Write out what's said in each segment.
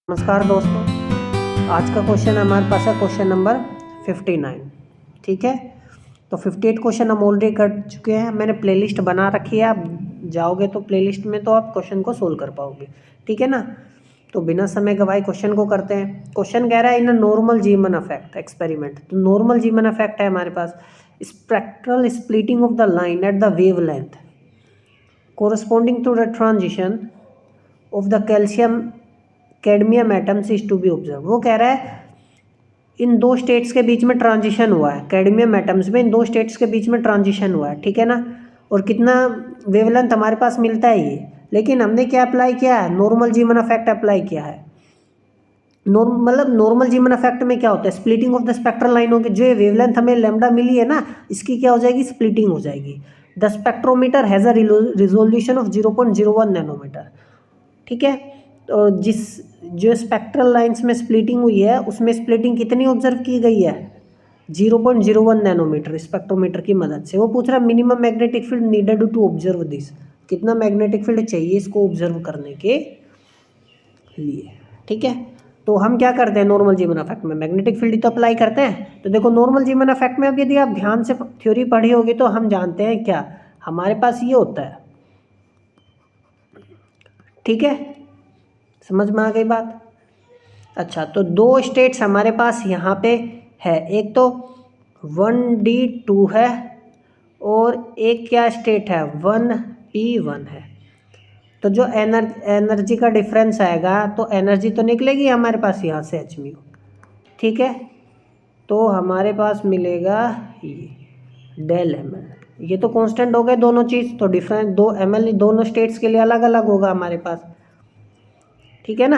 नमस्कार दोस्तों, आज का क्वेश्चन हमारे पास है क्वेश्चन नंबर 59। ठीक है, तो 58 क्वेश्चन हम ऑलरेडी कर चुके हैं। मैंने प्लेलिस्ट बना रखी है, आप जाओगे तो प्लेलिस्ट में तो आप क्वेश्चन को सोल्व कर पाओगे। ठीक है ना, तो बिना समय गवाए क्वेश्चन को करते हैं। क्वेश्चन कह रहा है in a normal Zeeman effect experiment. तो नॉर्मल जीमन इफेक्ट है हमारे पास, spectral splitting of the line at the wavelength corresponding to the transition of the calcium cadmium atoms is to be observe. वो कह रहा है इन दो states के बीच में ट्रांजिशन हुआ है, कैडमियम एटम्स में इन दो स्टेट्स के बीच में ट्रांजिशन हुआ है। ठीक है ना, और कितना वेवलेंथ हमारे पास मिलता है ये, लेकिन हमने क्या अप्लाई किया है, नॉर्मल जीमन इफेक्ट अप्लाई किया है। नॉर्मल जीमन इफेक्ट में क्या होता है, splitting of the spectral line होगी। जो वेवलेंथ हमें लैम्डा मिली है ना, इसकी क्या हो जाएगी, स्प्लिटिंग हो जाएगी। The spectrometer has a resolution of 0.01 nanometre. ठीक है, तो जो स्पेक्ट्रल लाइंस में स्प्लिटिंग हुई है उसमें स्प्लिटिंग कितनी ऑब्जर्व की गई है, 0.01 नैनोमीटर स्पेक्ट्रोमीटर की मदद से। वो पूछ रहा है minimum magnetic field needed to observe this, कितना मैग्नेटिक फील्ड चाहिए इसको ऑब्जर्व करने के लिए। ठीक है, तो हम क्या करते हैं नॉर्मल जीमन इफेक्ट में, मैग्नेटिक फील्ड तो अप्लाई करते हैं। तो देखो नॉर्मल जीमन इफेक्ट में अब यदि आप ध्यान से थ्योरी पढ़ी होगी तो हम जानते हैं क्या, हमारे पास ये होता है। ठीक है, समझ में आ गई बात। अच्छा, तो दो स्टेट्स हमारे पास यहाँ पे है, एक तो 1D2 है और एक क्या स्टेट है 1P1 है। तो जो एनर्जी का डिफरेंस आएगा तो एनर्जी तो निकलेगी हमारे पास यहाँ से h म्यू। ठीक है, तो हमारे पास मिलेगा ये डेल एम एल। ये तो कांस्टेंट हो गए दोनों चीज़, तो डिफरेंस 2 ml दोनों स्टेट्स के लिए अलग अलग होगा हमारे पास। ठीक है ना,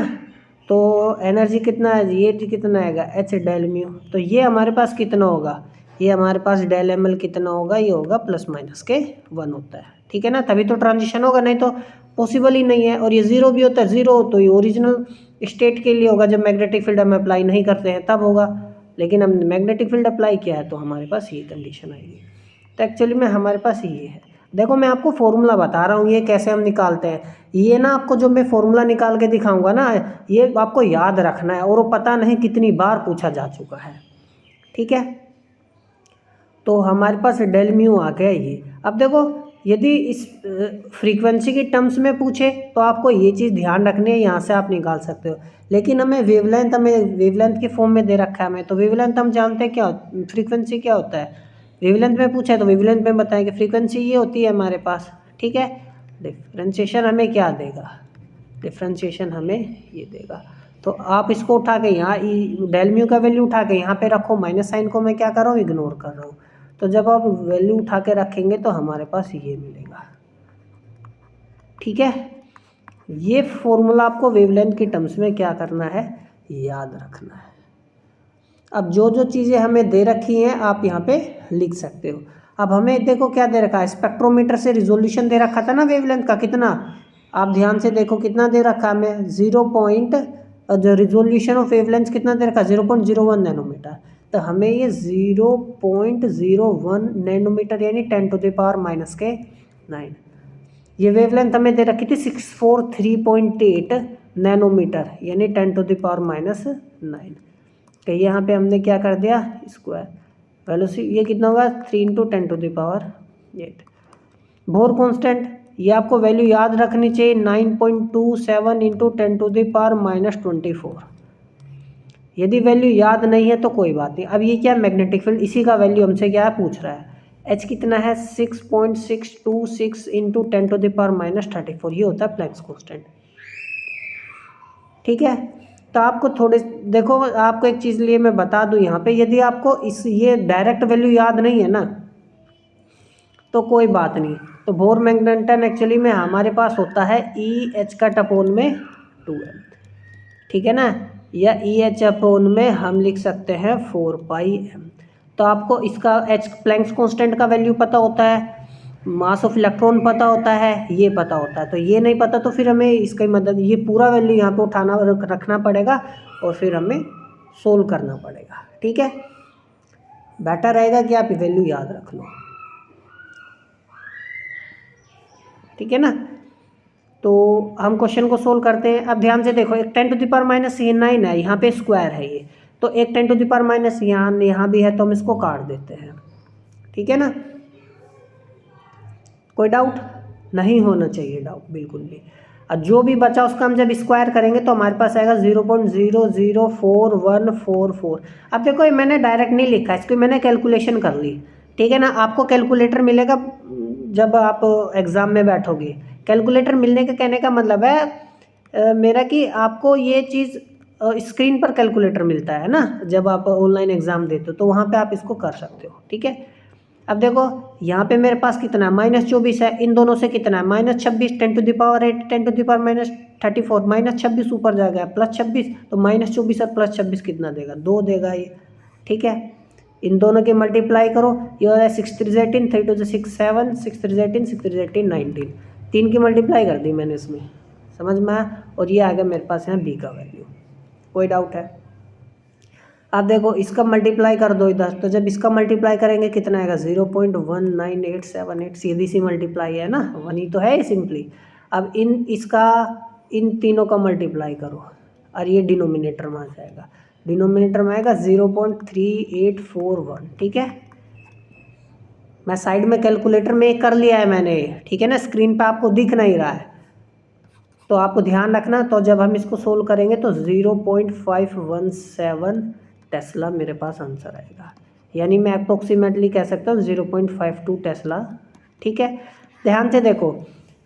तो एनर्जी कितना है, ये कितना आएगा एच डेल म्यू। तो ये हमारे पास कितना होगा, ये हमारे पास डेल एम एल कितना होगा, ये होगा +- 1 होता है। ठीक है ना, तभी तो ट्रांजिशन होगा, नहीं तो पॉसिबल ही नहीं है। और ये ज़ीरो भी होता है, ज़ीरो तो ये ओरिजिनल स्टेट के लिए होगा, जब मैग्नेटिक फील्ड हम अप्लाई नहीं करते हैं तब होगा। लेकिन हमने मैग्नेटिक फील्ड अप्लाई किया है तो हमारे पास ये कंडीशन आएगी। तो एक्चुअली में हमारे पास ये है। देखो मैं आपको फॉर्मूला बता रहा हूँ ये कैसे हम निकालते हैं। ये ना आपको जो मैं फॉर्मूला निकाल के दिखाऊंगा ना, ये आपको याद रखना है, और वो पता नहीं कितनी बार पूछा जा चुका है। ठीक है, तो हमारे पास डेल म्यू आ गया ये। अब देखो यदि इस फ्रीक्वेंसी की टर्म्स में पूछे तो आपको ये चीज़ ध्यान रखनी है, यहाँ से आप निकाल सकते हो। लेकिन हमें वेवलेंथ के फॉर्म में दे रखा है हमें, तो वेवलेंथ हम जानते हैं क्या, फ्रीक्वेंसी क्या होता है। वेवलेंथ में पूछा है तो वेवलेंथ में बताएं कि फ्रीक्वेंसी ये होती है हमारे पास। ठीक है, डिफ्रेंशिएशन हमें क्या देगा, डिफ्रेंशिएशन हमें ये देगा। तो आप इसको उठा के यहाँ डेल म्यू का वैल्यू उठा के यहाँ पे रखो, माइनस साइन को मैं क्या कर रहा हूँ, इग्नोर कर रहा हूँ। तो जब आप वैल्यू उठा के रखेंगे तो हमारे पास ये मिलेगा। ठीक है, ये फॉर्मूला आपको वेवलेंथ की टर्म्स में क्या करना है, याद रखना है। अब जो जो चीज़ें हमें दे रखी हैं आप यहाँ पे लिख सकते हो। अब हमें देखो क्या दे रखा है, स्पेक्ट्रोमीटर से रिजोल्यूशन दे रखा था ना वेवलेंथ का, कितना आप ध्यान से देखो कितना दे रखा है हमें, जो रिजोल्यूशन ऑफ वेवलेंथ कितना दे रखा है, 0.01 नैनोमीटर। तो हमें ये 0.01 नैनोमीटर यानी 10⁻⁻⁹ ये वेवलेंथ हमें दे रखी थी 643.8 नैनोमीटर यानी 10⁻⁹। तो यहाँ पे हमने क्या कर दिया, स्क्वायर वेलोसिटी ये कितना होगा 3 × 10⁸। बोर कांस्टेंट ये आपको वैल्यू याद रखनी चाहिए, 9.27 × 10⁻⁻24। यदि वैल्यू याद नहीं है तो कोई बात नहीं। अब ये क्या मैग्नेटिक फील्ड, इसी का वैल्यू हमसे क्या पूछ रहा है, एच कितना है 6.626 × 10⁻34। ये होता है प्लैंक्स कांस्टेंट। ठीक है, तो आपको थोड़े देखो, आपको एक चीज़ लिए मैं बता दूं यहाँ पे, यदि आपको ये डायरेक्ट वैल्यू याद नहीं है ना तो कोई बात नहीं। तो बोर मैग्नेटन एक्चुअली में हमारे पास होता है EH का टपोन में 2m। ठीक है ना, या EH अपोन में हम लिख सकते हैं 4πm। तो आपको इसका H प्लैंक्स कांस्टेंट का वैल्यू पता होता है, मास ऑफ इलेक्ट्रॉन पता होता है, ये पता होता है। तो ये नहीं पता तो फिर हमें इसकी मदद, ये पूरा वैल्यू यहाँ पे उठाना रखना पड़ेगा और फिर हमें सोल्व करना पड़ेगा। ठीक है, बेटर रहेगा कि आप वैल्यू याद रख लो। ठीक है ना, तो हम क्वेश्चन को सोल्व करते हैं। अब ध्यान से देखो, एक 10⁻⁹ है, यहाँ पे स्क्वायर है ये, तो एक 10⁻⁻ यहाँ भी है, तो हम इसको काट देते हैं। ठीक है ना, कोई डाउट नहीं होना चाहिए, डाउट बिल्कुल भी। और जो भी बचा उसका हम जब स्क्वायर करेंगे तो हमारे पास आएगा 0.0044144। अब देखो ये मैंने डायरेक्ट नहीं लिखा, इसको मैंने कैलकुलेशन कर ली। ठीक है ना, आपको कैलकुलेटर मिलेगा जब आप एग्ज़ाम में बैठोगे। कैलकुलेटर मिलने के कहने का मतलब है मेरा कि आपको ये चीज़ स्क्रीन पर कैलकुलेटर मिलता है ना, जब आप ऑनलाइन एग्ज़ाम देते हो तो वहाँ पे आप इसको कर सकते हो। ठीक है, अब देखो यहाँ पे मेरे पास कितना है, -24 है, इन दोनों से कितना है -26, 10⁸8, 10⁻34, -26 ऊपर जाएगा +26, तो -24 और +26 कितना देगा, 2 देगा ये। ठीक है, इन दोनों के मल्टीप्लाई करो, ये हो रहा है 6 3 18, 3 2 6 7, 6 3 18, 6 3 18 19, 3 की मल्टीप्लाई कर दी मैंने इसमें, समझ में आया। और ये आ गया मेरे पास यहाँ बी का वैल्यू। कोई डाउट है? अब देखो इसका मल्टीप्लाई कर दो इधर, तो जब इसका मल्टीप्लाई करेंगे कितना आएगा, 0.19878, सीधी सी मल्टीप्लाई है ना, 1 ही तो है ये सिंपली। अब इन तीनों का मल्टीप्लाई करो और ये डिनोमिनेटर में आ जाएगा, डिनोमिनेटर में आएगा 0.3841। ठीक है, मैं साइड में कैलकुलेटर में एक कर लिया है मैंने, ठीक है ना, स्क्रीन पे आपको दिख नहीं रहा है तो आपको ध्यान रखना। तो जब हम इसको सोल्व करेंगे तो 0.517 टेस्ला मेरे पास आंसर आएगा, यानी मैं अप्रोक्सीमेटली कह सकता हूँ 0.52 टेस्ला। ठीक है, ध्यान से देखो,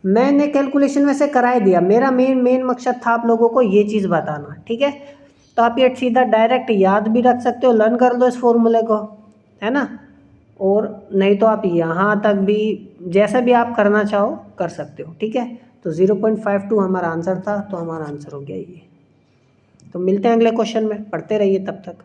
मैंने कैलकुलेशन वैसे करा ही दिया, मेरा मेन मकसद था आप लोगों को ये चीज़ बताना। ठीक है, तो आप ये सीधा डायरेक्ट याद भी रख सकते हो, लर्न कर लो इस फॉर्मूले को, है ना, और नहीं तो आप यहाँ तक भी जैसा भी आप करना चाहो कर सकते हो। ठीक है, तो 0.52 हमारा आंसर था, तो हमारा आंसर हो गया ये। तो मिलते हैं अगले क्वेश्चन में, पढ़ते रहिए तब तक।